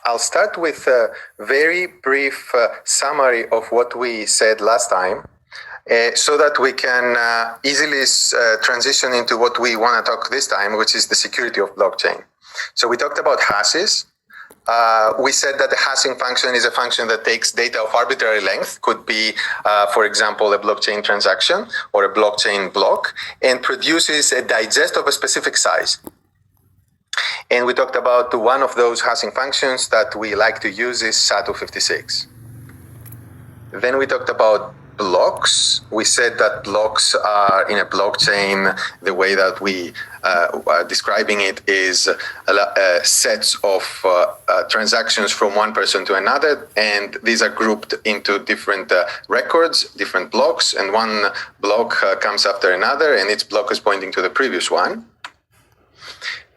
I'll start with a very brief summary of what we said last time, so that we can easily transition into what we want to talk this time, which is the security of blockchain. So we talked about hashes. We said that the hashing function is a function that takes data of arbitrary length, could be, for example, a blockchain transaction or a blockchain block, and produces a digest of a specific size. And we talked about one of those hashing functions that we like to use is SHA-256. Then we talked about blocks. We said that blocks are in a blockchain, the way that we are describing it is sets of transactions from one person to another, and these are grouped into different records, different blocks, and one block comes after another, and each block is pointing to the previous one.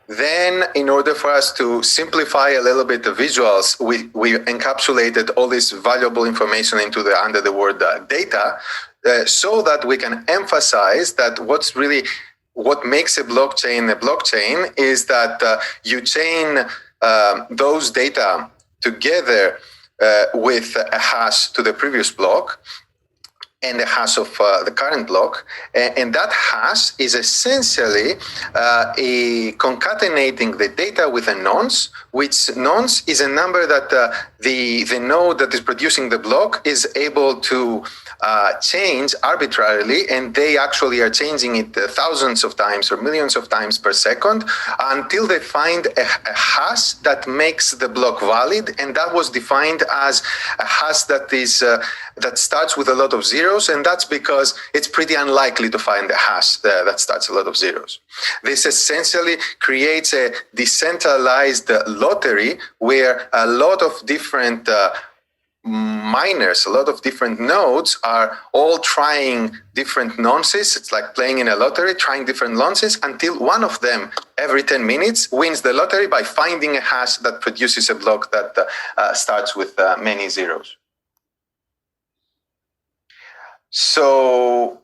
Then, in order for us to simplify a little bit the visuals, we encapsulated all this valuable information into under the word data, so that we can emphasize that what makes a blockchain is that you chain those data together with a hash to the previous block and the hash of the current block, and that hash is essentially concatenating the data with a nonce, which nonce is a number that the node that is producing the block is able to change arbitrarily, and they actually are changing it thousands of times or millions of times per second until they find a hash that makes the block valid, and that was defined as a hash that starts with a lot of zeros, and that's because it's pretty unlikely to find a hash that starts a lot of zeros. This essentially creates a decentralized lottery where a lot of different miners, a lot of different nodes are all trying different nonces. It's like playing in a lottery, trying different nonces until one of them every 10 minutes wins the lottery by finding a hash that produces a block that starts with many zeros. So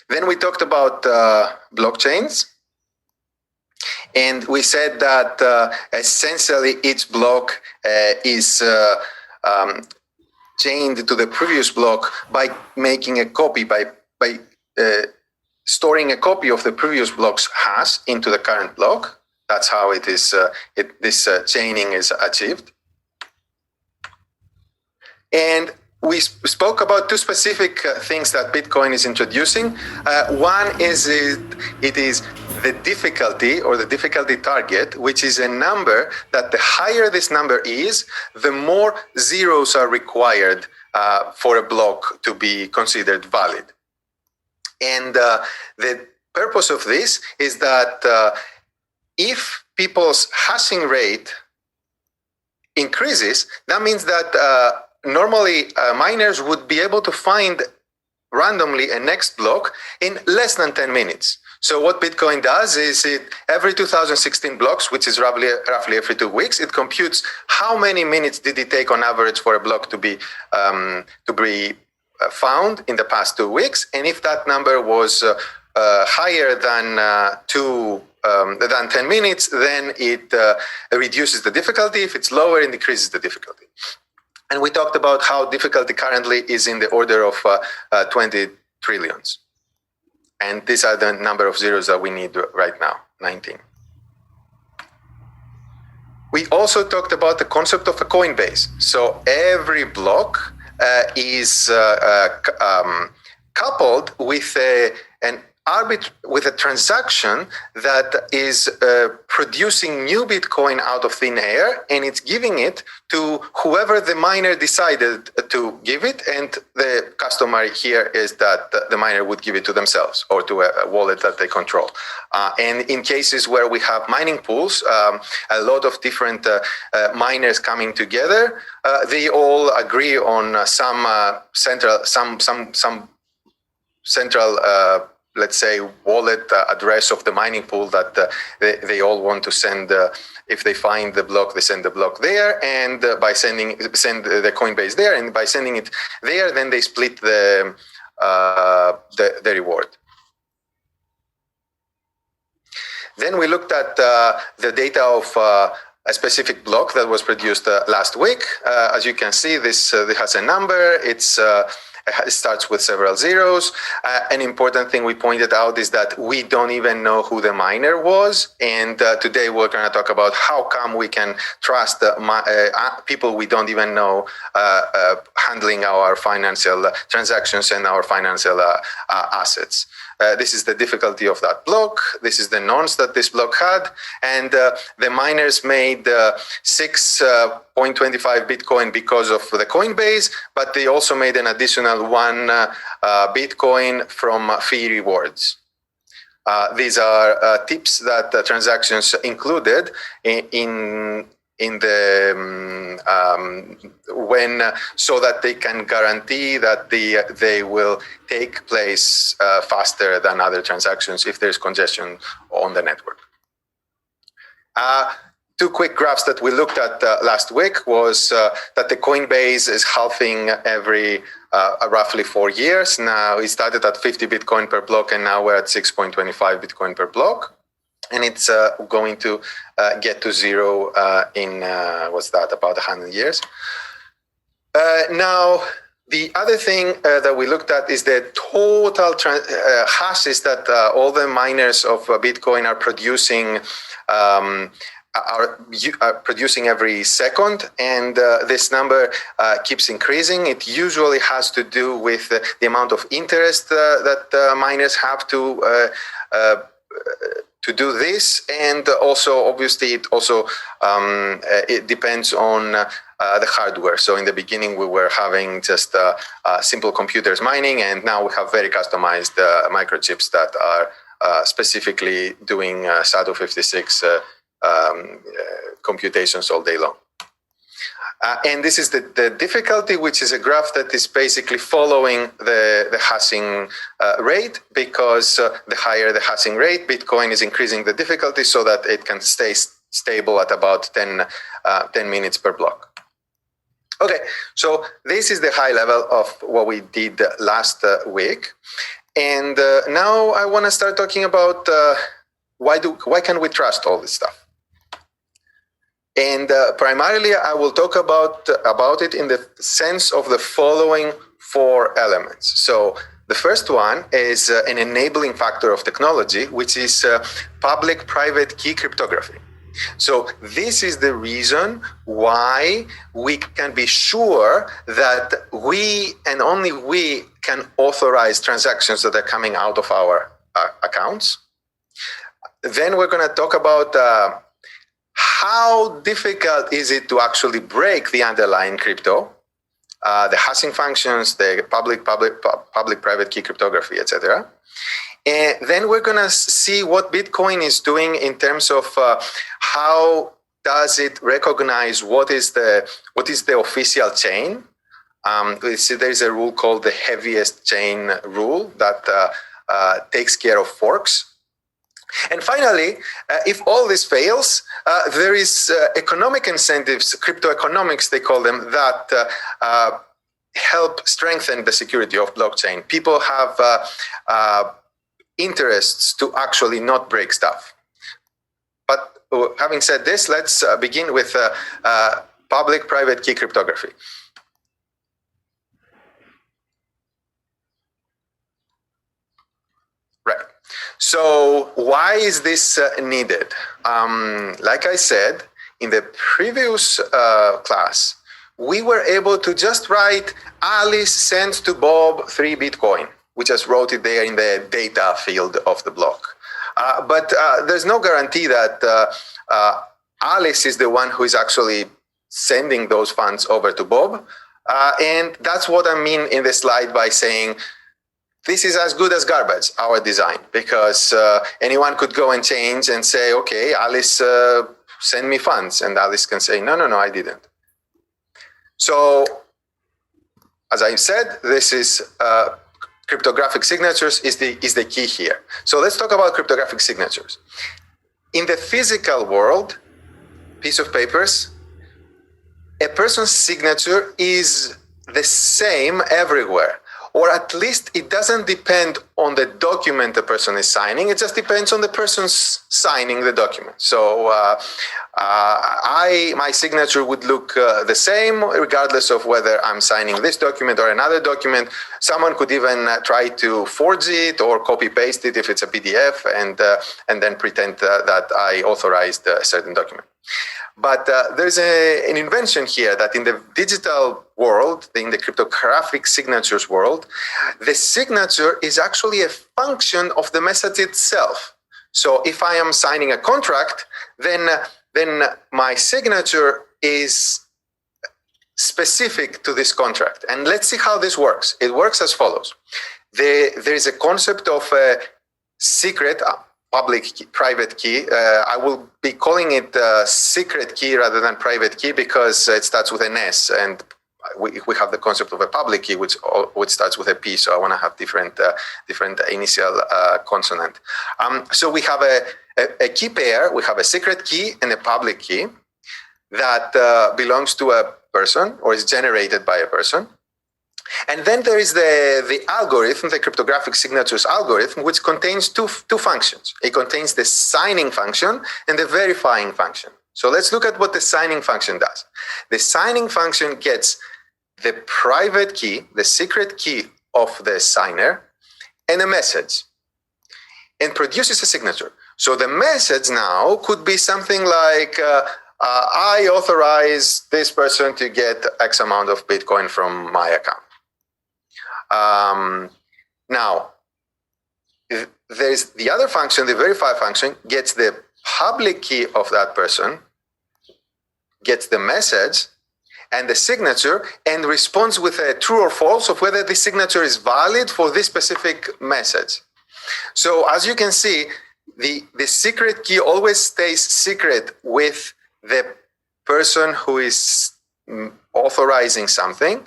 then we talked about blockchains, and we said that essentially each block is chained to the previous block by making a copy, by storing a copy of the previous block's hash into the current block. That's how it is. This chaining is achieved. And we spoke about two specific things that Bitcoin is introducing. One is it is the difficulty or the difficulty target, which is a number that the higher this number is, the more zeros are required for a block to be considered valid. And the purpose of this is that if people's hashing rate increases, that means that normally miners would be able to find randomly a next block in less than 10 minutes. So what Bitcoin does is every 2016 blocks, which is roughly every 2 weeks, it computes how many minutes did it take on average for a block to be found in the past 2 weeks. And if that number was higher than 10 minutes, then it reduces the difficulty. If it's lower, it decreases the difficulty. And we talked about how difficulty currently is in the order of 20 trillions. And these are the number of zeros that we need right now, 19. We also talked about the concept of a coin base. So every block is coupled with with a transaction that is producing new Bitcoin out of thin air, and it's giving it to whoever the miner decided to give it, and the customary here is that the miner would give it to themselves or to a wallet that they control. And in cases where we have mining pools, a lot of different miners coming together, they all agree on some central let's say wallet address of the mining pool that they all want to send. If they find the block, they send the block there, and by send the Coinbase there, and by sending it there, then they split the reward. Then we looked at the data of a specific block that was produced last week. As you can see, this has a number. It starts with several zeros. An important thing we pointed out is that we don't even know who the miner was. And today we're going to talk about how come we can trust people we don't even know handling our financial transactions and our financial assets. This is the difficulty of that block. This is the nonce that this block had. And the miners made 6.25 Bitcoin because of the Coinbase, but they also made an additional 1 Bitcoin from fee rewards. These are tips that the transactions included in the so that they can guarantee that they will take place faster than other transactions if there's congestion on the network. Two quick graphs that we looked at last week was that the Coinbase is halving every roughly 4 years. Now it started at 50 Bitcoin per block, and now we're at 6.25 Bitcoin per block. And it's going to get to zero in, what's that, about 100 years. Now, the other thing that we looked at is the total hashes that all the miners of Bitcoin are producing producing every second, and this number keeps increasing. It usually has to do with the amount of interest that miners have to do this, and also obviously it also it depends on the hardware. So in the beginning we were having just simple computers mining, and now we have very customized microchips that are specifically doing SATA56 computations all day long. And this is the difficulty, which is a graph that is basically following the hashing rate, because the higher the hashing rate, Bitcoin is increasing the difficulty so that it can stay stable at about 10 minutes per block. Okay, so this is the high level of what we did last week. And now I want to start talking about why can we trust all this stuff? And primarily, I will talk about it in the sense of the following 4 elements. So the first one is an enabling factor of technology, which is public-private key cryptography. So this is the reason why we can be sure that we and only we can authorize transactions that are coming out of our accounts. Then we're going to talk about how difficult is it to actually break the underlying crypto, the hashing functions, the public-private key cryptography, etc. And then we're going to see what Bitcoin is doing in terms of how does it recognize what is the official chain. There's a rule called the heaviest chain rule that takes care of forks. And finally, if all this fails, there is economic incentives, crypto economics, they call them, that help strengthen the security of blockchain. People have interests to actually not break stuff. But having said this, let's begin with public-private key cryptography. Right. So why is this needed? Like I said, in the previous class, we were able to just write Alice sent to Bob 3 Bitcoin. We just wrote it there in the data field of the block. But there's no guarantee that Alice is the one who is actually sending those funds over to Bob. And that's what I mean in the slide by saying, this is as good as garbage, our design, because anyone could go and change and say, okay, Alice, send me funds. And Alice can say, no, I didn't. So, as I said, this is cryptographic signatures is the key here. So let's talk about cryptographic signatures. In the physical world, piece of papers, a person's signature is the same everywhere. or at least it doesn't depend on the document the person is signing. It just depends on the person's signing the document. So my signature would look the same regardless of whether I'm signing this document or another document. Someone could even try to forge it or copy paste it if it's a PDF and then pretend that I authorized a certain document. But there's an invention here that in the digital world, in the cryptographic signatures world, the signature is actually a function of the message itself. So if I am signing a contract, then my signature is specific to this contract. And let's see how this works. It works as follows. There is a concept of a secret, public key, private key. I will be calling it secret key rather than private key because it starts with an S, and we have the concept of a public key which starts with a P. So I want to have different initial consonant. So we have a key pair. We have a secret key and a public key that belongs to a person or is generated by a person. And then there is the algorithm, the cryptographic signatures algorithm, which contains two functions. It contains the signing function and the verifying function. So let's look at what the signing function does. The signing function gets the private key, the secret key of the signer, and a message, and produces a signature. So the message now could be something like, I authorize this person to get X amount of Bitcoin from my account. Now, there's the other function, the verify function, gets the public key of that person, gets the message and the signature, and responds with a true or false of whether the signature is valid for this specific message. So as you can see, the secret key always stays secret with the person who is authorizing something,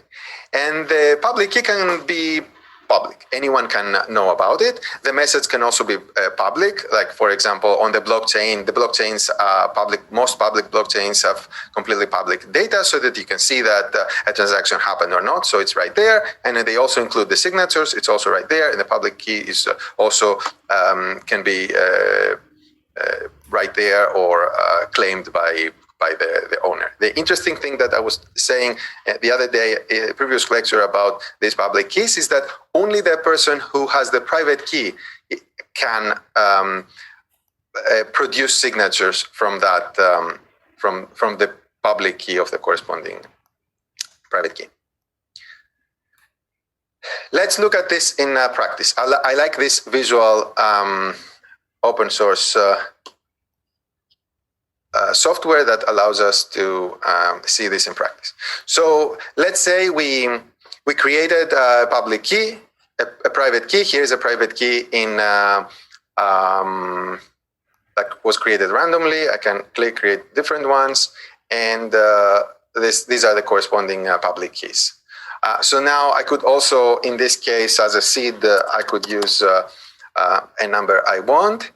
and the public key can be public. Anyone can know about it. The message can also be public. Like, for example, on the blockchains are public. Most public blockchains have completely public data so that you can see that a transaction happened or not. So it's right there. And then they also include the signatures. It's also right there. And the public key is also can be right there or claimed by the owner. The interesting thing that I was saying the other day in a previous lecture about these public keys is that only the person who has the private key can produce signatures from that from the public key of the corresponding private key. Let's look at this in practice. I like this visual open source software that allows us to see this in practice. So let's say we created a public key, a private key. Here's a private key in that was created randomly. I can click create different ones, and these are the corresponding public keys. So now I could also, in this case, as a seed, I could use a number I want.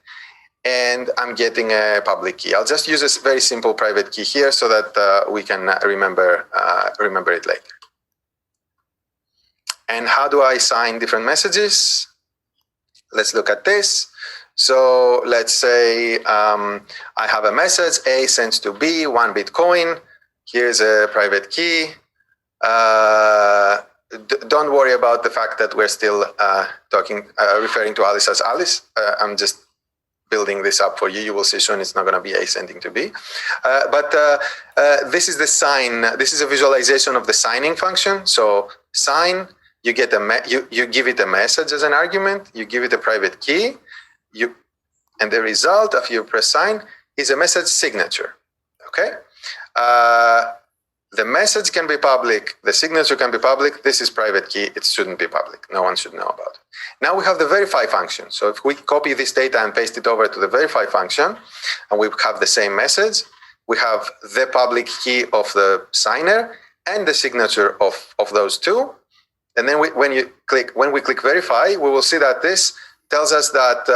And I'm getting a public key. I'll just use a very simple private key here so that we can remember it later. And how do I sign different messages? Let's look at this. So let's say I have a message, A sends to B, 1 Bitcoin. Here's a private key. Don't worry about the fact that we're still referring to Alice as Alice. I'm just building this up for you. You will see soon it's not going to be A sending to B. But this is the sign. This is a visualization of the signing function. So sign, you get you give it a message as an argument. You give it a private key. And the result of your press sign is a message signature. Okay. The message can be public. The signature can be public. This is private key. It shouldn't be public. No one should know about it. Now we have the verify function. So if we copy this data and paste it over to the verify function, and we have the same message, we have the public key of the signer and the signature of those two. And then when we click verify, we will see that this tells us that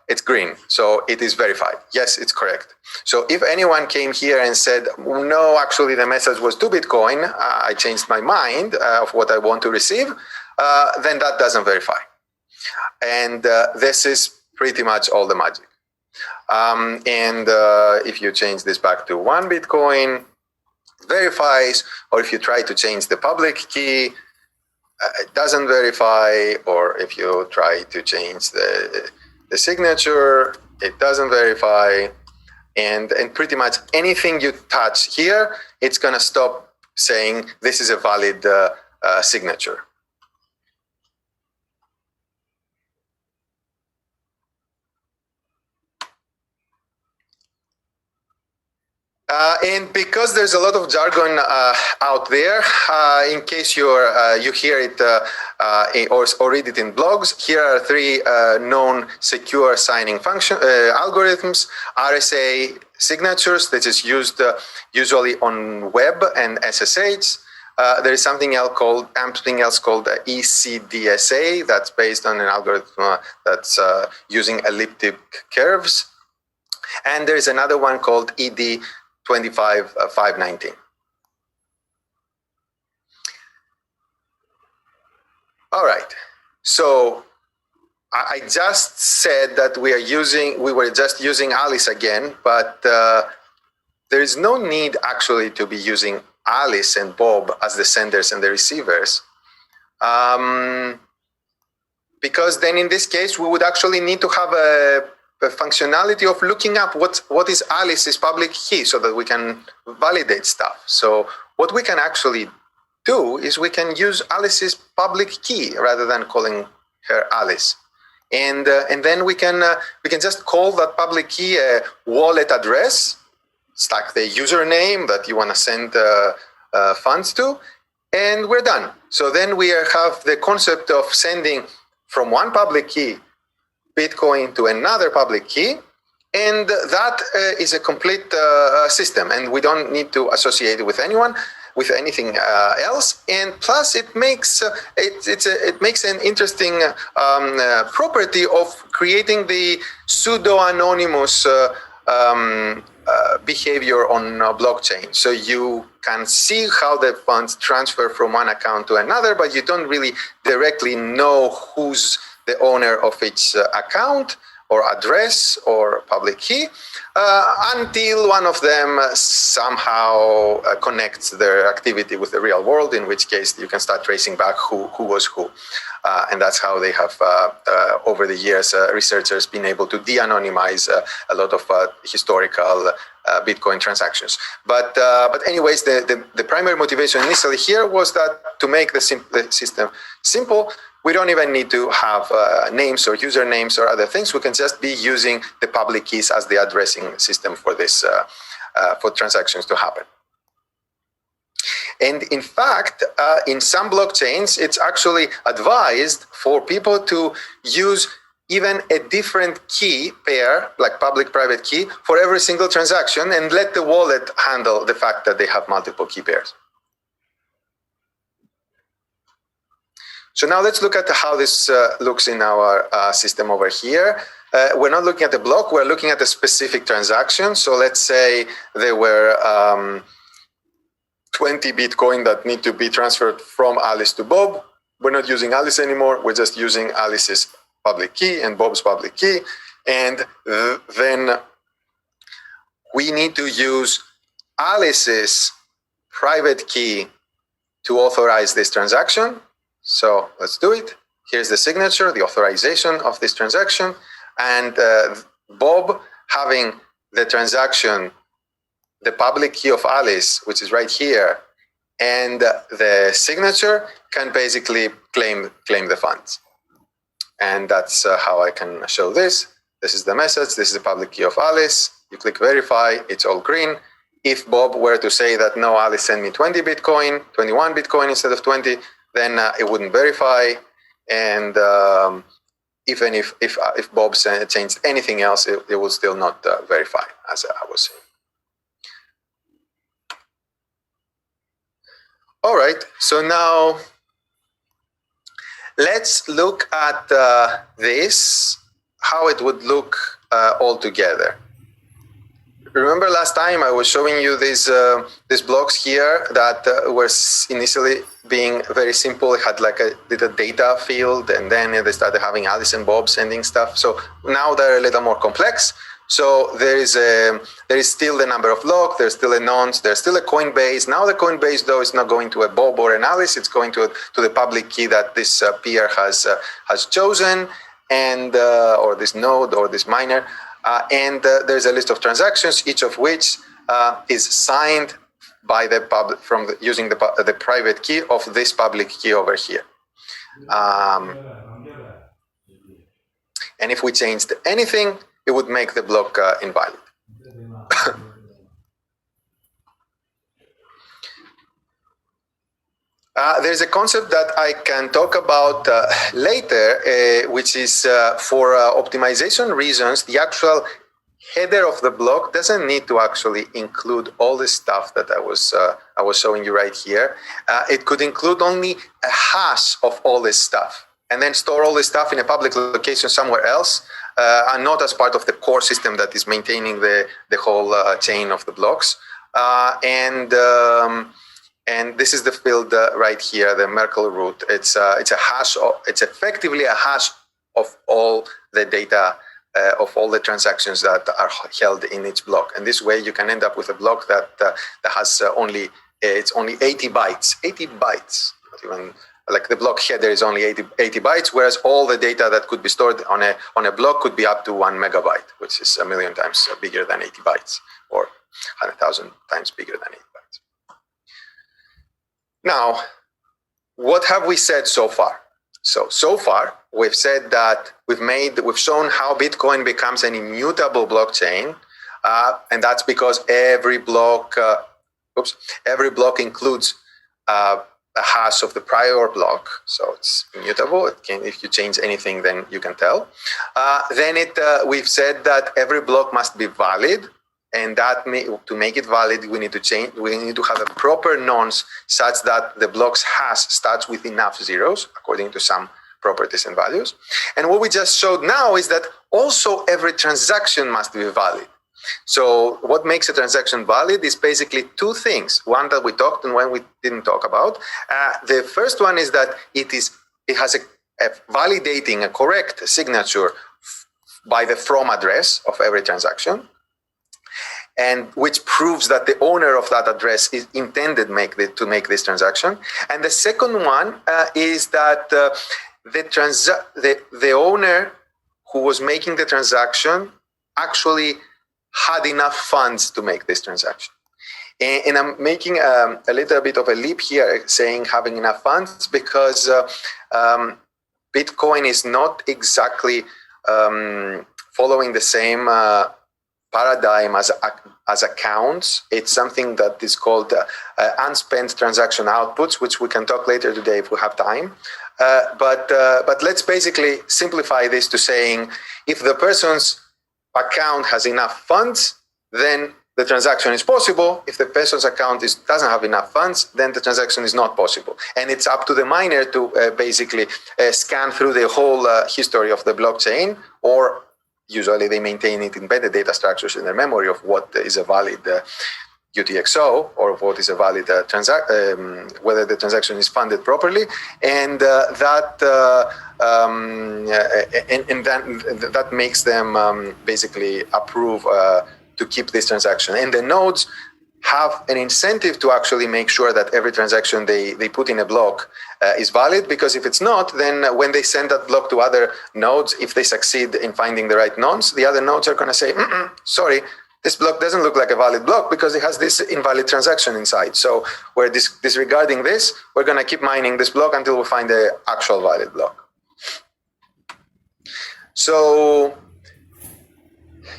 it's green. So it is verified. Yes, it's correct. So if anyone came here and said, no, actually the message was 2 Bitcoin, I changed my mind of what I want to receive, then that doesn't verify. And this is pretty much all the magic. If you change this back to 1 Bitcoin, it verifies, or if you try to change the public key, it doesn't verify, or if you try to change the signature, it doesn't verify, and pretty much anything you touch here, it's going to stop saying this is a valid signature. And because there's a lot of jargon out there, in case you hear it or read it in blogs, here are 3 known secure signing function algorithms: RSA signatures, that is used usually on web and SSH. There is something else called ECDSA, that's based on an algorithm that's using elliptic curves. And there is another one called ED25519. All right, so I just said that we were just using Alice again, but there is no need actually to be using Alice and Bob as the senders and the receivers, because then in this case we would actually need to have a functionality of looking up what is Alice's public key so that we can validate stuff. So what we can actually do is we can use Alice's public key rather than calling her Alice, and then we can just call that public key a wallet address. It's like the username that you want to send funds to, and we're done. So then we have the concept of sending from one public key Bitcoin to another public key, and that is a complete system, and we don't need to associate it with anything else. And plus, it makes it makes an interesting property of creating the pseudo-anonymous behavior on a blockchain. So you can see how the funds transfer from one account to another, but you don't really directly know who's the owner of each account or address or public key until one of them somehow connects their activity with the real world, in which case you can start tracing back who was who. And that's how they have, over the years, researchers been able to de-anonymize a lot of historical Bitcoin transactions. But anyways, the primary motivation initially here was that to make the system simple, we don't even need to have names or usernames or other things. We can just be using the public keys as the addressing system for this, for transactions to happen. And in fact, in some blockchains, it's actually advised for people to use even a different key pair, like public-private key, for every single transaction, and let the wallet handle the fact that they have multiple key pairs. So now let's look at how this looks in our system over here. We're not looking at the block, we're looking at a specific transaction. So let's say there were 20 Bitcoin that need to be transferred from Alice to Bob. We're not using Alice anymore, we're just using Alice's public key and Bob's public key. And then we need to use Alice's private key to authorize this transaction. So let's do it. Here's the signature, the authorization of this transaction, and Bob having the transaction, the public key of Alice, which is right here, and the signature can basically claim the funds. And that's how I can show this. This is the message. This is the public key of Alice. You click verify. It's all green. If Bob were to say that no, Alice sent me 20 Bitcoin, 21 Bitcoin instead of 20, then it wouldn't verify. And even if Bob changed anything else, it will still not verify, as I was saying. All right, so now let's look at this, how it would look all together. remember last time I was showing you these blocks here that were initially being very simple. It had like a data field, and then they started having Alice and Bob sending stuff. So now they're a little more complex. So there is still the number of blocks, there's still a nonce, there's still a Coinbase. Now the Coinbase though is not going to a Bob or an Alice, it's going to the public key that this peer has chosen, and or this node or this miner. And there's a list of transactions, each of which is signed by the public using the private key of this public key over here. And if we changed anything, it would make the block invalid. There's a concept that I can talk about later, which is for optimization reasons, the actual header of the block doesn't need to actually include all the stuff that I was showing you right here. It could include only a hash of all this stuff, and then store all this stuff in a public location somewhere else, and not as part of the core system that is maintaining the whole chain of the blocks. And this is the field right here, the Merkle root. It's a hash. It's effectively a hash of all the data of all the transactions that are held in each block. And this way, you can end up with a block that has only 80 bytes. 80 bytes. Not even like the block header is only 80 bytes, whereas all the data that could be stored on a block could be up to 1 megabyte, which is 1,000,000 times bigger than 80 bytes, or 100,000 times bigger than 80 bytes. Now, what have we said so far? So far, we've said that we've shown how Bitcoin becomes an immutable blockchain, and that's because every block includes a hash of the prior block, so it's immutable. If you change anything, then you can tell. We've said that every block must be valid. And to make it valid, we need to have a proper nonce such that the block's hash starts with enough zeros, according to some properties and values. And what we just showed now is that also every transaction must be valid. So what makes a transaction valid is basically two things. One that we talked and one we didn't talk about. The first one is that it has a validating a correct signature by the from address of every transaction, and which proves that the owner of that address is intended to make this transaction. And the second one is that the owner who was making the transaction actually had enough funds to make this transaction. And I'm making a little bit of a leap here, saying having enough funds, because Bitcoin is not exactly following the same paradigm as accounts. It's something that is called unspent transaction outputs, which we can talk later today if we have time. But let's basically simplify this to saying, if the person's account has enough funds, then the transaction is possible. If the person's account doesn't have enough funds, then the transaction is not possible. And it's up to the miner to basically scan through the whole history of the blockchain, or usually they maintain it embedded data structures in their memory of what is a valid UTXO, or what is a valid whether the transaction is funded properly, and that makes them basically approve to keep this transaction. And the nodes have an incentive to actually make sure that every transaction they put in a block is valid, because if it's not, then when they send that block to other nodes, if they succeed in finding the right nonce, the other nodes are going to say, sorry, this block doesn't look like a valid block because it has this invalid transaction inside. So we're disregarding this. We're going to keep mining this block until we find the actual valid block. So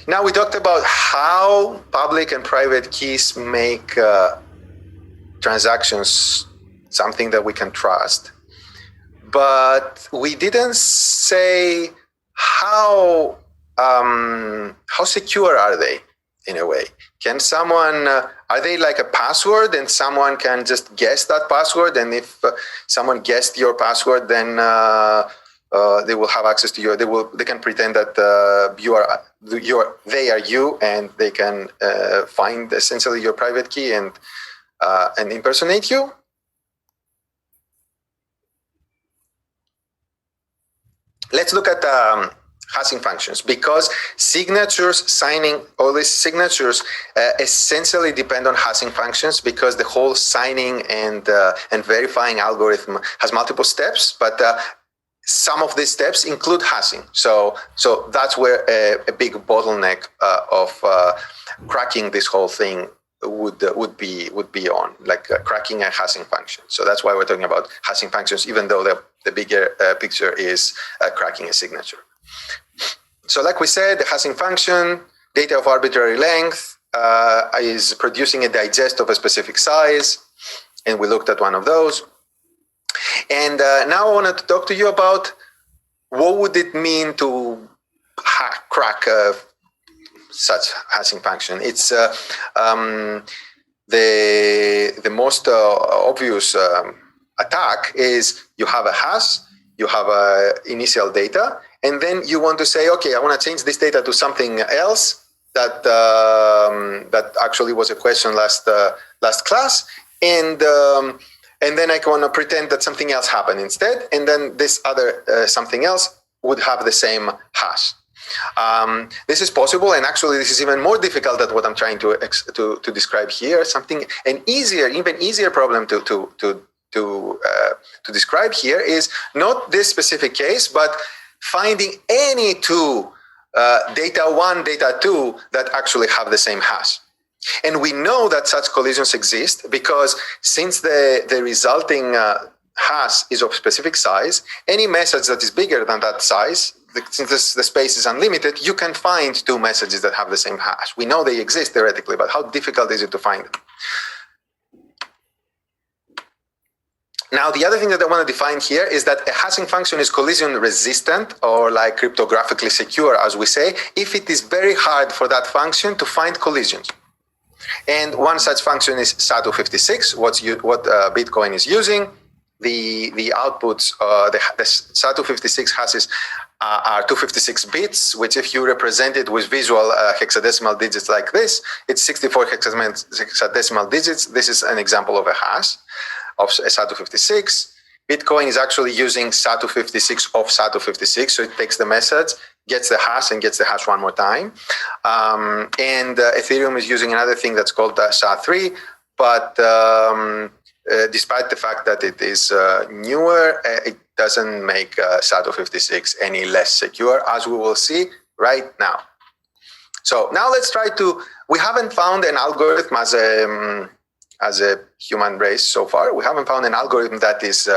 now we talked about how public and private keys make transactions something that we can trust. But we didn't say how secure are they, in a way. Can someone, are they like a password and someone can just guess that password? And if someone guessed your password, then They will have access to you. They can pretend that they are you, and they can find essentially your private key and impersonate you. Let's look at hashing functions, because signatures, signing, all these signatures essentially depend on hashing functions, because the whole signing and verifying algorithm has multiple steps, but some of these steps include hashing. So that's where a big bottleneck of cracking this whole thing would be on, like cracking a hashing function. So that's why we're talking about hashing functions, even though the bigger picture is cracking a signature. So like we said, the hashing function, data of arbitrary length, is producing a digest of a specific size, and we looked at one of those. And now I wanted to talk to you about what would it mean to crack such hashing function. It's the most obvious attack is you have a hash, you have initial data, and then you want to say, okay, I want to change this data to something else that that actually was a question last class, and then I want to pretend that something else happened instead, and then this other something else would have the same hash. This is possible, and actually this is even more difficult than what I'm trying to describe here. Even easier problem to describe here is not this specific case, but finding any two data 1, data 2 that actually have the same hash. And we know that such collisions exist because since the resulting hash is of specific size, any message that is bigger than that size, since the space is unlimited, you can find two messages that have the same hash. We know they exist theoretically, but how difficult is it to find them? Now, the other thing that I want to define here is that a hashing function is collision resistant, or like cryptographically secure, as we say, if it is very hard for that function to find collisions. And one such function is SHA-256, what Bitcoin is using. The outputs, the SHA-256 hashes are 256 bits, which if you represent it with visual hexadecimal digits like this, it's 64 hexadecimal digits. This is an example of a hash of SHA-256. Bitcoin is actually using SHA-256 of SHA-256, so it takes the message, gets the hash, and gets the hash one more time. And Ethereum is using another thing that's called SHA-3, but despite the fact that it is newer, it doesn't make SHA-256 any less secure, as we will see right now. So now let's try to, we haven't found an algorithm as a human race so far. We haven't found an algorithm that is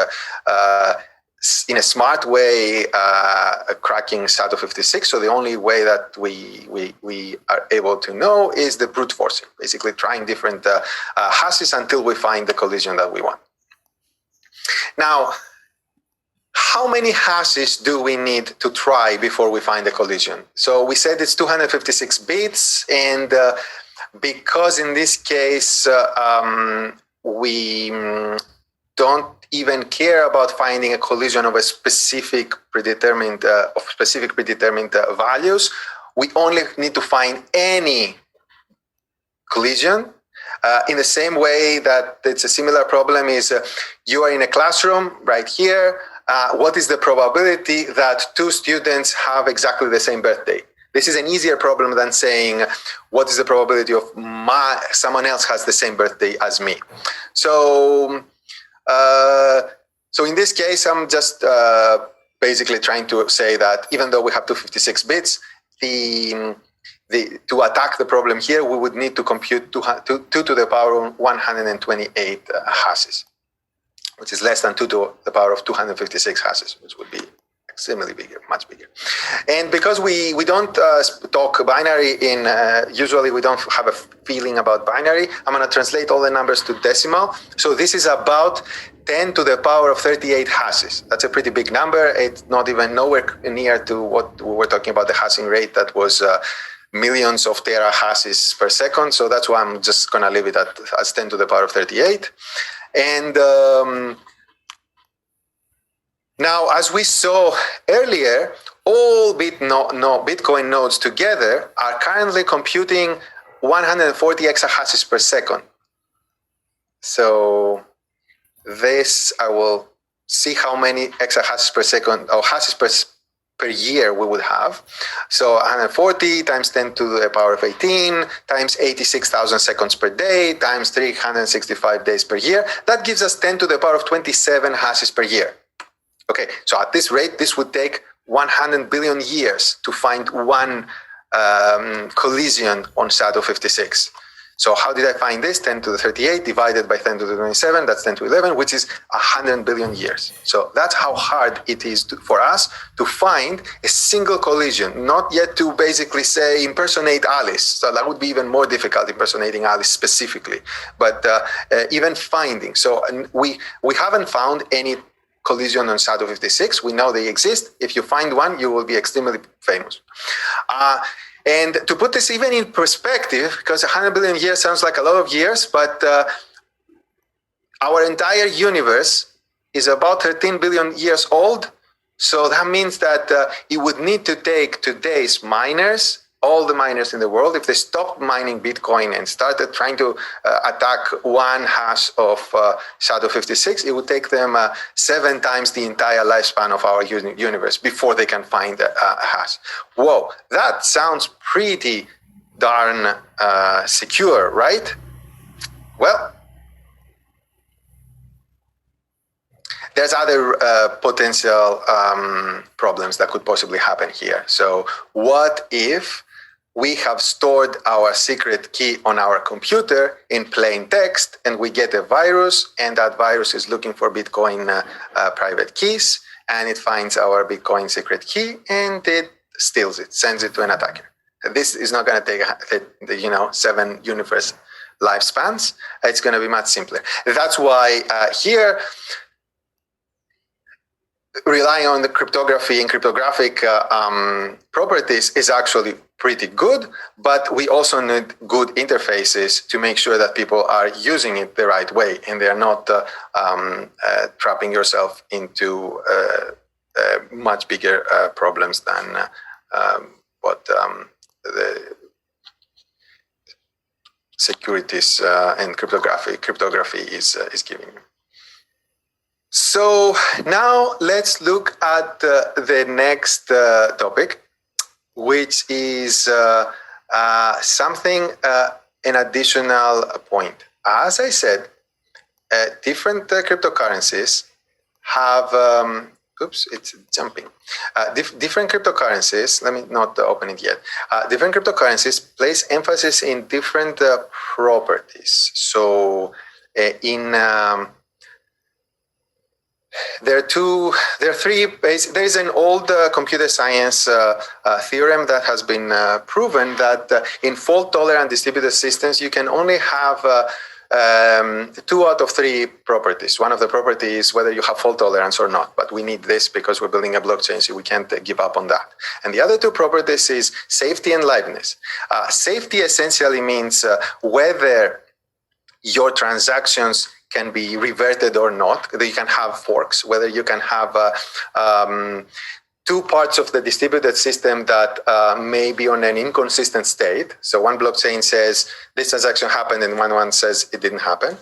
in a smart way cracking SHA-256. So the only way that we are able to know is the brute forcing, basically trying different hashes until we find the collision that we want. Now, how many hashes do we need to try before we find a collision? So we said it's 256 bits, and because in this case we don't even care about finding a collision of a specific predetermined values, we only need to find any collision. In the same way that it's a similar problem is you are in a classroom right here. What is the probability that two students have exactly the same birthday? This is an easier problem than saying, what is the probability of someone else has the same birthday as me? So in this case, I'm just basically trying to say that even though we have 256 bits, to attack the problem here, we would need to compute 2 to the power of 128 hashes, which is less than 2 to the power of 256 hashes, which would be extremely bigger, much bigger. And because we don't talk binary usually we don't have a feeling about binary, I'm going to translate all the numbers to decimal. So this is about 10 to the power of 38 hashes. That's a pretty big number. It's not even nowhere near to what we were talking about, the hashing rate that was millions of tera hashes per second. So that's why I'm just going to leave it as 10 to the power of 38. And Now, as we saw earlier, all Bitcoin nodes together are currently computing 140 exahashes per second. So this, I will see how many exahashes per second or hashes per year we would have. So 140 times 10 to the power of 18 times 86,000 seconds per day times 365 days per year. That gives us 10 to the power of 27 hashes per year. Okay, so at this rate, this would take 100 billion years to find one collision on SADO56. So how did I find this? 10 to the 38 divided by 10 to the 27, that's 10 to 11, which is 100 billion years. So that's how hard it is for us to find a single collision, not yet to basically say impersonate Alice. So that would be even more difficult, impersonating Alice specifically, but even finding. So we haven't found any collision on SADO56. We know they exist. If you find one, you will be extremely famous. And to put this even in perspective, because 100 billion years sounds like a lot of years, but our entire universe is about 13 billion years old. So that means that it would need to take today's miners, all the miners in the world, if they stopped mining Bitcoin and started trying to attack one hash of SADO56, it would take them 7 times the entire lifespan of our universe before they can find a hash. Whoa, that sounds pretty darn secure, right? Well, there's other potential problems that could possibly happen here. So what if we have stored our secret key on our computer in plain text and we get a virus, and that virus is looking for Bitcoin private keys, and it finds our Bitcoin secret key and it steals it, sends it to an attacker. This is not going to take 7 universe lifespans. It's going to be much simpler. That's why here, relying on the cryptography and cryptographic properties is actually pretty good, but we also need good interfaces to make sure that people are using it the right way and they're not trapping yourself into much bigger problems than what the securities and cryptography is giving you. So now let's look at the next topic, which is something, an additional point. As I said, different cryptocurrencies have, oops, it's jumping. Different cryptocurrencies, let me not open it yet. Different cryptocurrencies place emphasis in different properties. So there are 3 basic. There is an old computer science theorem that has been proven that in fault-tolerant distributed systems, you can only have 2 out of 3 properties. One of the properties is whether you have fault tolerance or not, but we need this because we're building a blockchain, so we can't give up on that. And the other 2 properties is safety and liveness. Safety essentially means whether your transactions can be reverted or not. You can have forks, whether you can have 2 parts of the distributed system that may be on an inconsistent state. So one blockchain says this transaction happened and one says it didn't happen.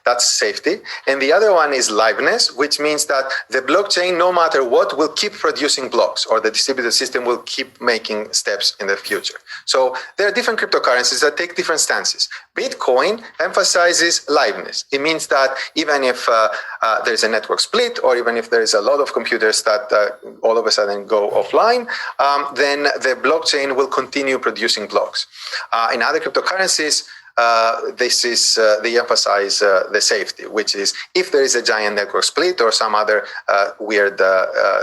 That's safety. And the other one is liveness, which means that the blockchain, no matter what, will keep producing blocks, or the distributed system will keep making steps in the future. So there are different cryptocurrencies that take different stances. Bitcoin emphasizes liveness. It means that even if there's a network split, or even if there is a lot of computers that all of a sudden go offline, then the blockchain will continue producing blocks. In other cryptocurrencies, they emphasize the safety, which is if there is a giant network split or some other weird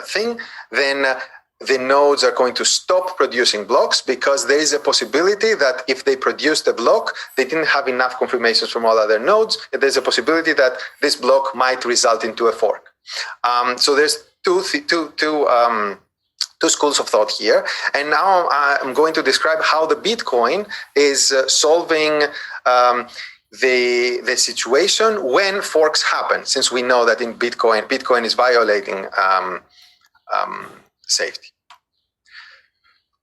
thing, then the nodes are going to stop producing blocks, because there is a possibility that if they produced a block, they didn't have enough confirmations from all other nodes. There's a possibility that this block might result into a fork. So there's two schools of thought here. And now I'm going to describe how the Bitcoin is solving the situation when forks happen, since we know that in Bitcoin is violating safety.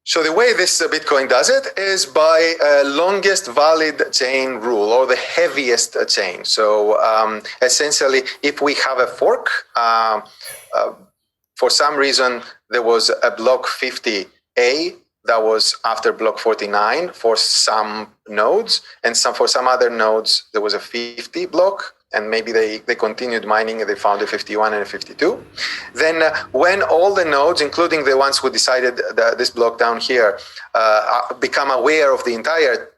So the way this Bitcoin does it is by longest valid chain rule, or the heaviest chain. So essentially, if we have a fork, for some reason there was a block 50A that was after block 49 for some nodes, and for some other nodes there was a 50 block, and maybe they continued mining and they found a 51 and a 52. Then when all the nodes, including the ones who decided this block down here, become aware of the entire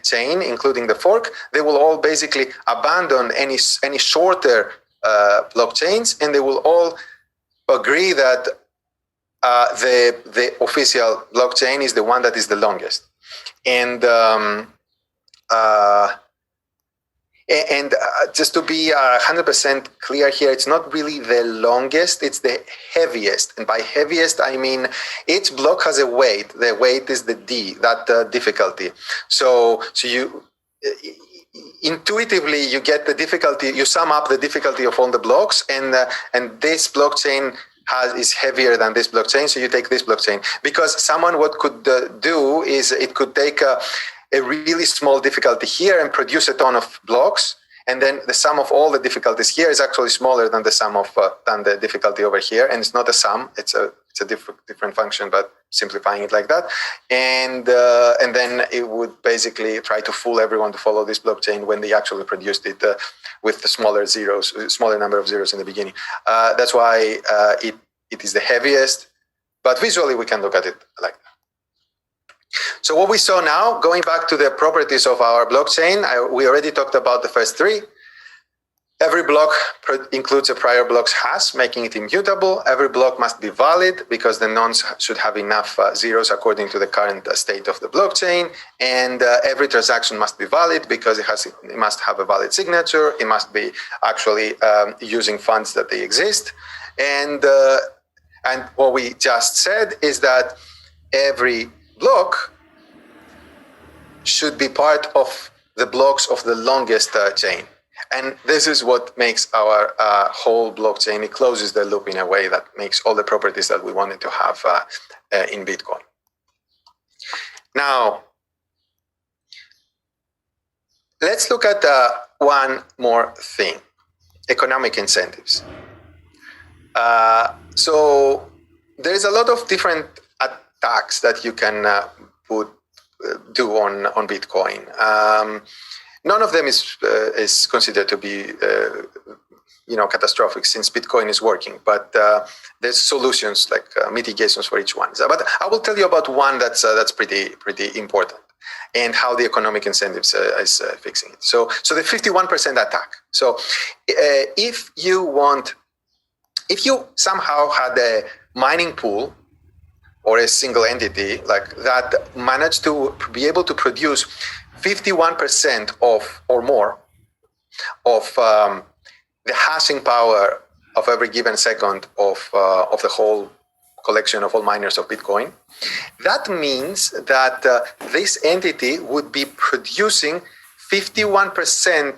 chain, including the fork, they will all basically abandon any shorter blockchains, and they will all agree that the official blockchain is the one that is the longest. And just to be 100% clear here, it's not really the longest, it's the heaviest. And by heaviest, I mean each block has a weight. The weight is the D, that difficulty. So you intuitively, you get the difficulty, you sum up the difficulty of all the blocks, and this blockchain is heavier than this blockchain, so you take this blockchain. Because someone what could do is it could take a really small difficulty here and produce a ton of blocks, and then the sum of all the difficulties here is actually smaller than the sum of than the difficulty over here, and it's not a sum; it's a different function, but simplifying it like that, and then it would basically try to fool everyone to follow this blockchain when they actually produced it with the smaller number of zeros in the beginning. That's why it is the heaviest, but visually we can look at it like that. So what we saw now, going back to the properties of our blockchain, we already talked about the first three. Every block includes a prior block's hash, making it immutable. Every block must be valid because the nonce should have enough zeros according to the current state of the blockchain. And every transaction must be valid because it must have a valid signature. It must be actually using funds that they exist. And what we just said is that every block should be part of the blocks of the longest chain. And this is what makes our whole blockchain. It closes the loop in a way that makes all the properties that we wanted to have in Bitcoin. Now, let's look at one more thing, economic incentives. So there's a lot of different attacks that you can do on Bitcoin. None of them is considered to be catastrophic, since Bitcoin is working. But there's solutions like mitigations for each one. But I will tell you about one that's pretty important, and how the economic incentives is fixing it. So the 51% attack. So if you somehow had a mining pool or a single entity like that managed to be able to produce 51% of or more of the hashing power of every given second of the whole collection of all miners of Bitcoin, that means that this entity would be producing 51%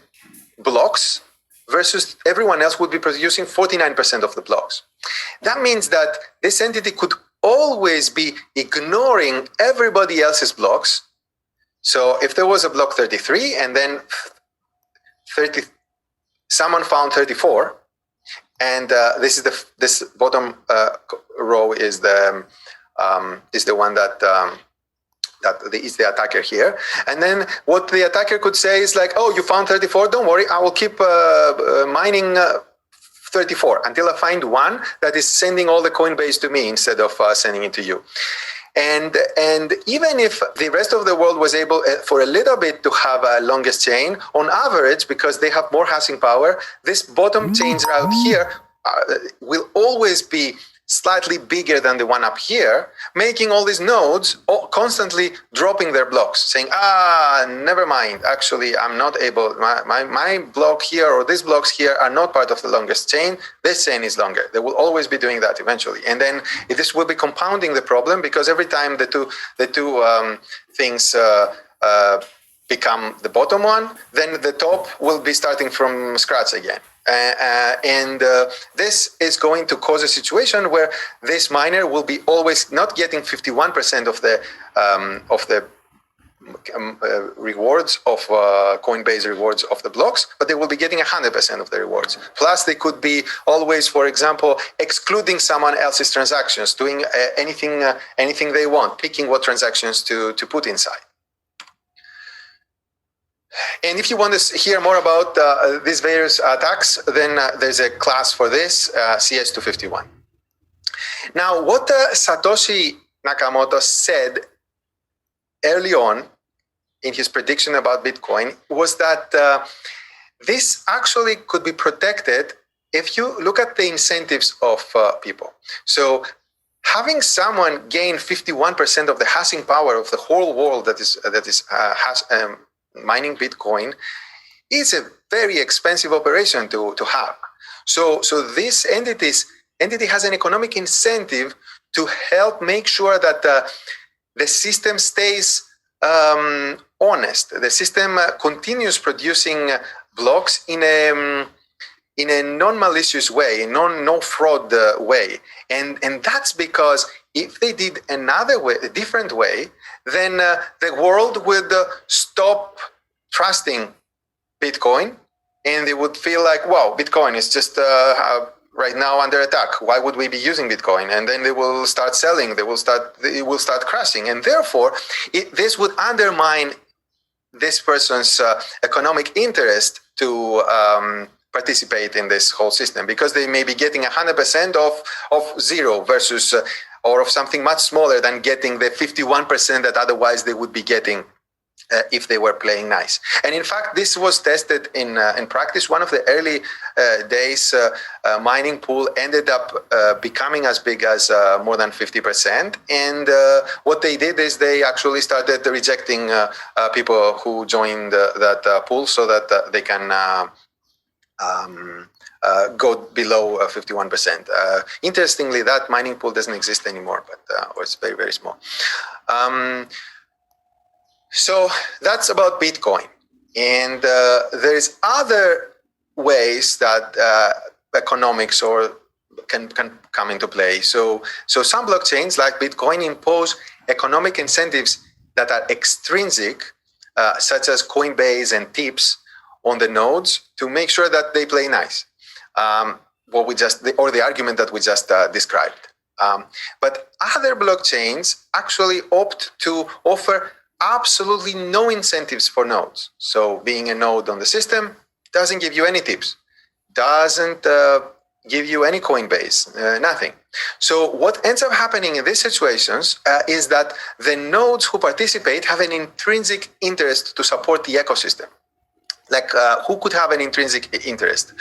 blocks versus everyone else would be producing 49% of the blocks. That means that this entity could always be ignoring everybody else's blocks. So if there was a block 33 and then someone found 34, and this bottom row is the one that is the attacker here. And then what the attacker could say is like, oh, you found 34, don't worry, I will keep mining 34 until I find one that is sending all the Coinbase to me instead of sending it to you. And even if the rest of the world was able for a little bit to have a longest chain, on average, because they have more hashing power, this bottom chain out here will always be slightly bigger than the one up here, making all these nodes constantly dropping their blocks, saying, never mind, actually, I'm not able, my block here or these blocks here are not part of the longest chain, this chain is longer. They will always be doing that eventually. And then this will be compounding the problem, because every time the two things become the bottom one, then the top will be starting from scratch again. This is going to cause a situation where this miner will be always not getting 51% of the rewards of Coinbase rewards of the blocks, but they will be getting 100% of the rewards. Plus, they could be always, for example, excluding someone else's transactions, doing anything they want, picking what transactions to put inside. And if you want to hear more about these various attacks, then there's a class for this, CS251. Now, what Satoshi Nakamoto said early on in his prediction about Bitcoin was that this actually could be protected if you look at the incentives of people. So having someone gain 51% of the hashing power of the whole world that is mining Bitcoin is a very expensive operation to have. So this entity has an economic incentive to help make sure that the system stays honest. The system continues producing blocks in a non-malicious way, no fraud way, and that's because if they did another way, a different way, then the world would stop trusting Bitcoin, and they would feel like, wow, Bitcoin is just right now under attack. Why would we be using Bitcoin? And then they will start selling. It will start crashing, and therefore, this would undermine this person's economic interest to participate in this whole system, because they may be getting 100% of zero versus or of something much smaller than getting the 51% that otherwise they would be getting if they were playing nice. And in fact, this was tested in practice. One of the early days, mining pool ended up becoming as big as more than 50%. And what they did is they actually started rejecting people who joined that pool so that they can go below 51%. Interestingly, that mining pool doesn't exist anymore, but or it's very, very small. So that's about Bitcoin. And there's other ways that economics can come into play. So some blockchains like Bitcoin impose economic incentives that are extrinsic, such as Coinbase and tips on the nodes to make sure that they play nice. The argument that we just described. But other blockchains actually opt to offer absolutely no incentives for nodes. So being a node on the system doesn't give you any tips, doesn't give you any Coinbase, nothing. So what ends up happening in these situations is that the nodes who participate have an intrinsic interest to support the ecosystem. Like who could have an intrinsic interest?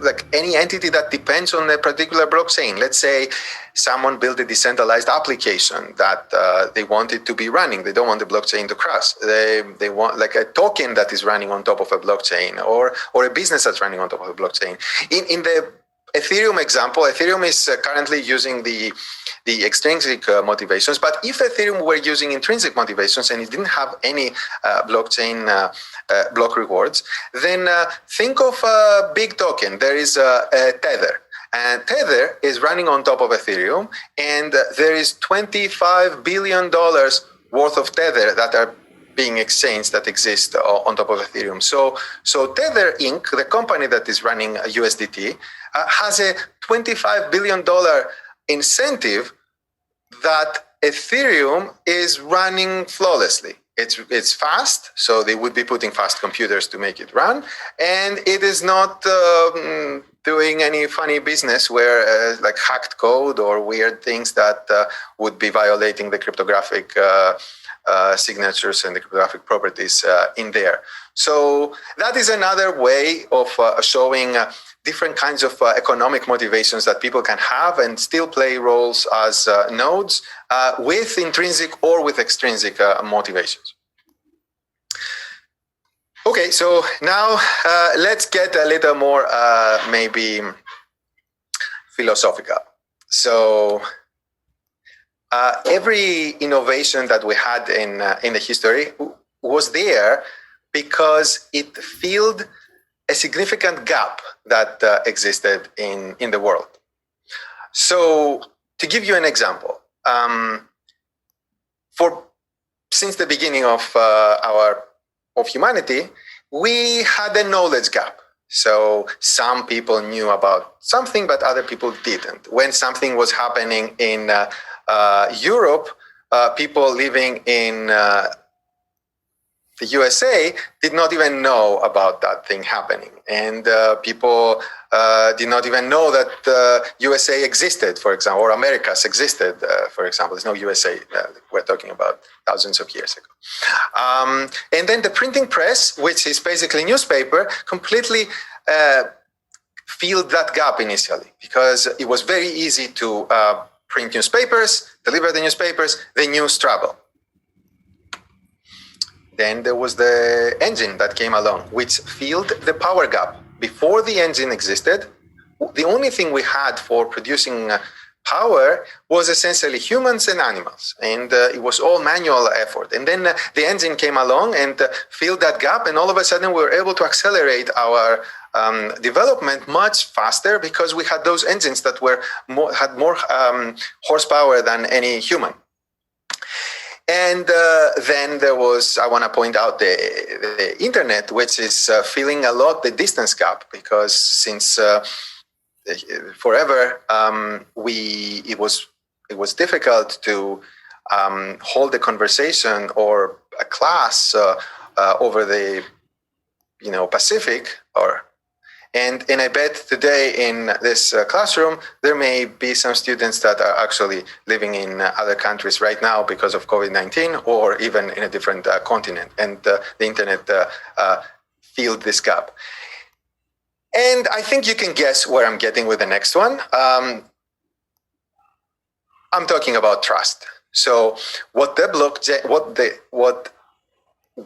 Like any entity that depends on a particular blockchain. Let's say someone built a decentralized application that they want it to be running. They don't want the blockchain to crash. They want like a token that is running on top of a blockchain, or a business that's running on top of a blockchain. In the Ethereum example, Ethereum is currently using the extrinsic motivations, but if Ethereum were using intrinsic motivations and it didn't have any blockchain block rewards, then think of a big token. There is a Tether, and Tether is running on top of Ethereum, and there is $25 billion worth of Tether that are being exchanged that exist on top of Ethereum. So Tether Inc., the company that is running USDT, has a $25 billion incentive that Ethereum is running flawlessly. It's fast, so they would be putting fast computers to make it run, and it is not doing any funny business where like hacked code or weird things that would be violating the cryptographic signatures and the cryptographic properties in there. So that is another way of showing different kinds of economic motivations that people can have and still play roles as nodes with intrinsic or with extrinsic motivations. Okay, so now let's get a little more maybe philosophical. So every innovation that we had in the history was there because it filled a significant gap that existed in the world. So to give you an example, since the beginning of humanity, we had a knowledge gap. So some people knew about something, but other people didn't. When something was happening in Europe, people living in the USA did not even know about that thing happening. And people did not even know that USA existed, for example, or Americas existed, for example. There's no USA. We're talking about thousands of years ago. And then the printing press, which is basically newspaper, completely filled that gap initially, because it was very easy to print newspapers, deliver the newspapers, the news travel. Then there was the engine that came along, which filled the power gap. Before the engine existed, the only thing we had for producing power was essentially humans and animals, and it was all manual effort. And then the engine came along and filled that gap, and all of a sudden we were able to accelerate our development much faster because we had those engines that had more horsepower than any human. And then there was, I want to point out the internet, which is filling a lot the distance gap, because since forever it was difficult to hold a conversation or a class over the Pacific And I bet today in this classroom, there may be some students that are actually living in other countries right now because of COVID-19, or even in a different continent. And the internet filled this gap. And I think you can guess where I'm getting with the next one. I'm talking about trust. So what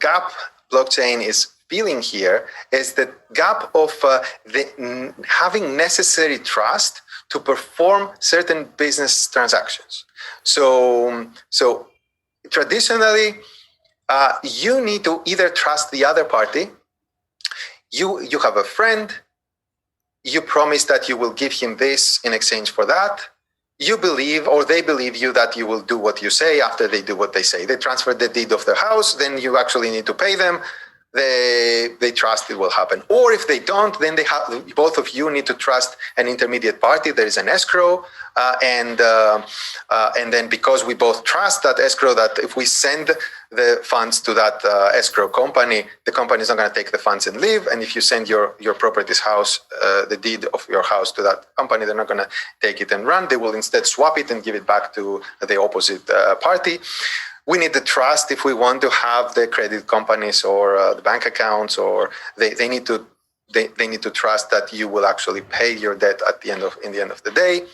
gap blockchain is feeling here is the gap of having necessary trust to perform certain business transactions. So traditionally, you need to either trust the other party. You have a friend. You promise that you will give him this in exchange for that. You believe, or they believe you, that you will do what you say after they do what they say. They transfer the deed of their house, then you actually need to pay them. They trust it will happen. Or if they don't, then both of you need to trust an intermediate party. There is an escrow, and then because we both trust that escrow, that if we send the funds to that escrow company, the company is not going to take the funds and leave. And if you send your property's house, the deed of your house to that company, they're not going to take it and run. They will instead swap it and give it back to the opposite party. We need the trust if we want to have the credit companies or the bank accounts, or they need to trust that you will actually pay your debt in the end of the day.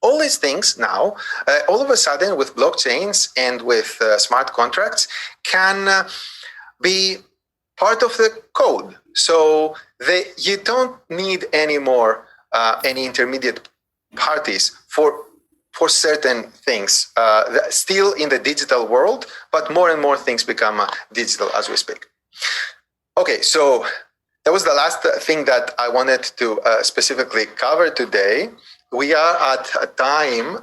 All these things now, all of a sudden, with blockchains and with smart contracts, can be part of the code. So you don't need any more any intermediate parties for certain things, still in the digital world, but more and more things become digital as we speak. Okay, so that was the last thing that I wanted to specifically cover today. We are at a time,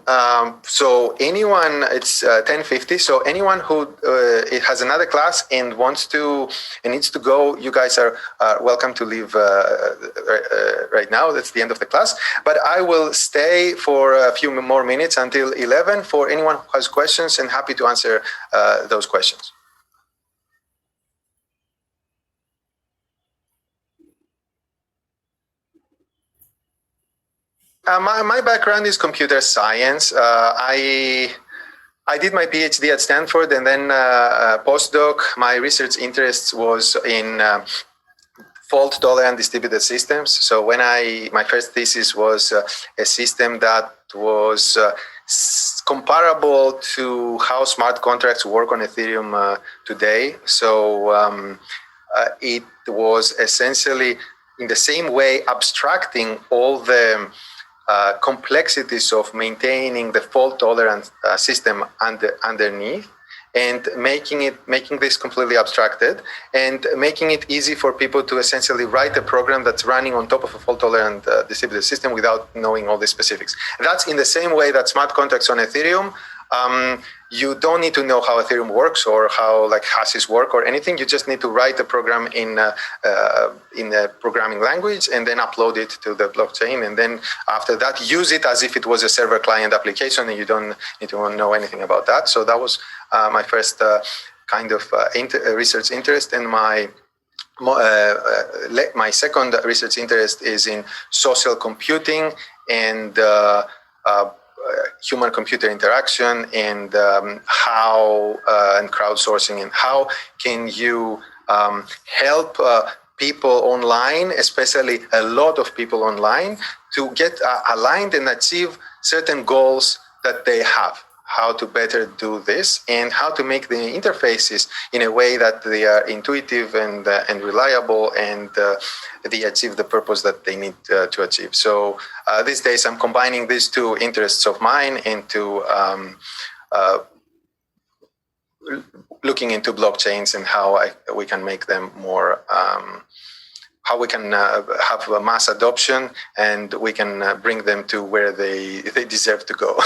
so anyone, it's 10:50, so anyone who has another class and needs to go, you guys are welcome to leave right now. That's the end of the class. But I will stay for a few more minutes until 11 for anyone who has questions, and happy to answer those questions. My background is computer science. I did my PhD at Stanford, and then postdoc. My research interest was in fault-tolerant distributed systems. So my first thesis was a system that was comparable to how smart contracts work on Ethereum today. So it was essentially in the same way abstracting all the complexities of maintaining the fault-tolerant system underneath, and making this completely abstracted and making it easy for people to essentially write a program that's running on top of a fault-tolerant distributed system without knowing all the specifics. That's in the same way that smart contracts on Ethereum, you don't need to know how Ethereum works or how like hashes work or anything. You just need to write a program in a programming language and then upload it to the blockchain. And then after that, use it as if it was a server client application, and you don't need to know anything about that. So that was my first kind of research interest. And my second research interest is in social computing and human-computer interaction and how and crowdsourcing, and how can you help people online, especially a lot of people online, to get aligned and achieve certain goals that they have. How to better do this and how to make the interfaces in a way that they are intuitive and reliable, and they achieve the purpose that they need to achieve. So these days I'm combining these two interests of mine into looking into blockchains and how we can make them more, how we can have a mass adoption, and we can bring them to where they deserve to go.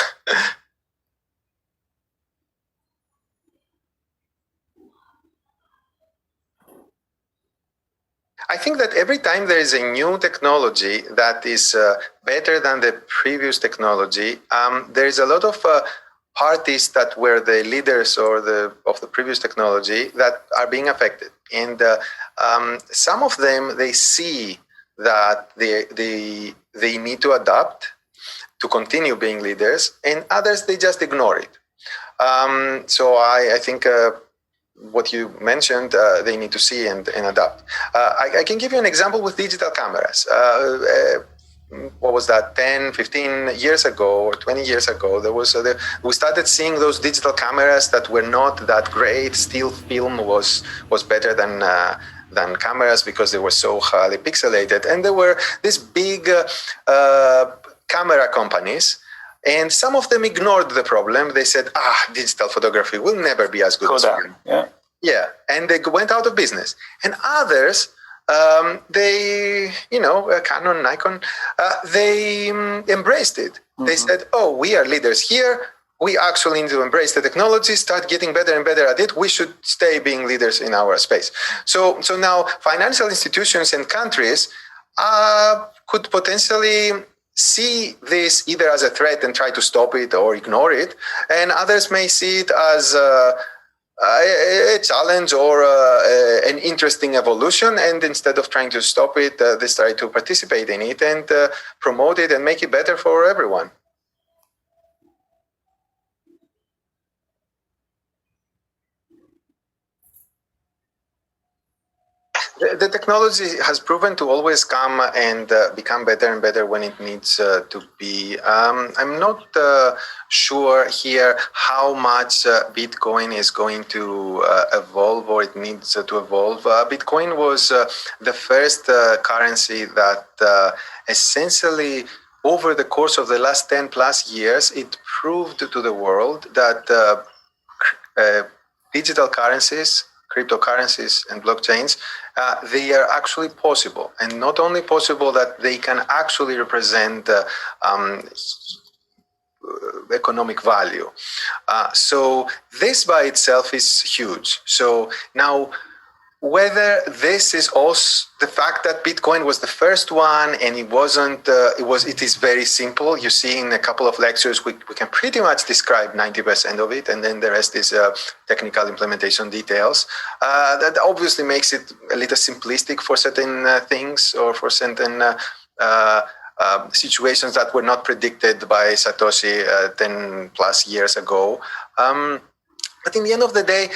I think that every time there is a new technology that is better than the previous technology, there is a lot of parties that were the leaders or of the previous technology that are being affected. And some of them, they see that they need to adapt to continue being leaders, and others, they just ignore it. So I think what you mentioned, they need to see and adapt. I can give you an example with digital cameras. What was that, 10, 15 years ago or 20 years ago, we started seeing those digital cameras that were not that great. Still film was better than cameras because they were so highly pixelated. And there were these big camera companies, and some of them ignored the problem. They said, digital photography will never be as good as film. Yeah, and they went out of business. And others, they, Canon, Nikon, they embraced it. Mm-hmm. They said, we are leaders here. We actually need to embrace the technology, start getting better and better at it. We should stay being leaders in our space. So now financial institutions and countries could potentially see this either as a threat and try to stop it or ignore it, and others may see it as a challenge or an interesting evolution, and instead of trying to stop it, they try to participate in it and promote it and make it better for everyone. The technology has proven to always come and become better and better when it needs to be. I'm not sure here how much Bitcoin is going to evolve, or it needs to evolve. Bitcoin was the first currency that essentially, over the course of the last 10 plus years, it proved to the world that digital currencies, cryptocurrencies and blockchains, they are actually possible. And not only possible, that they can actually represent economic value. So this by itself is huge. So now, whether this is also the fact that Bitcoin was the first one and it wasn't, it is very simple. You see in a couple of lectures, we can pretty much describe 90% of it, and then the rest is technical implementation details. That obviously makes it a little simplistic for certain things, or for certain situations that were not predicted by Satoshi 10 plus years ago. But in the end of the day,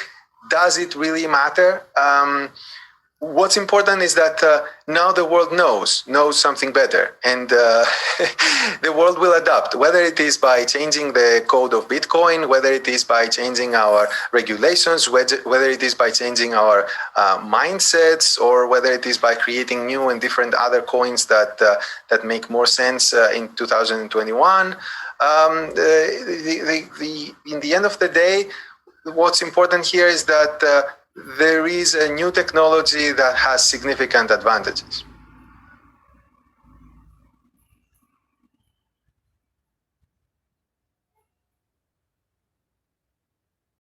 does it really matter? What's important is that now the world knows something better, and the world will adapt, whether it is by changing the code of Bitcoin, whether it is by changing our regulations, whether it is by changing our mindsets, or whether it is by creating new and different other coins that make more sense in 2021. In the end of the day, what's important here is that there is a new technology that has significant advantages.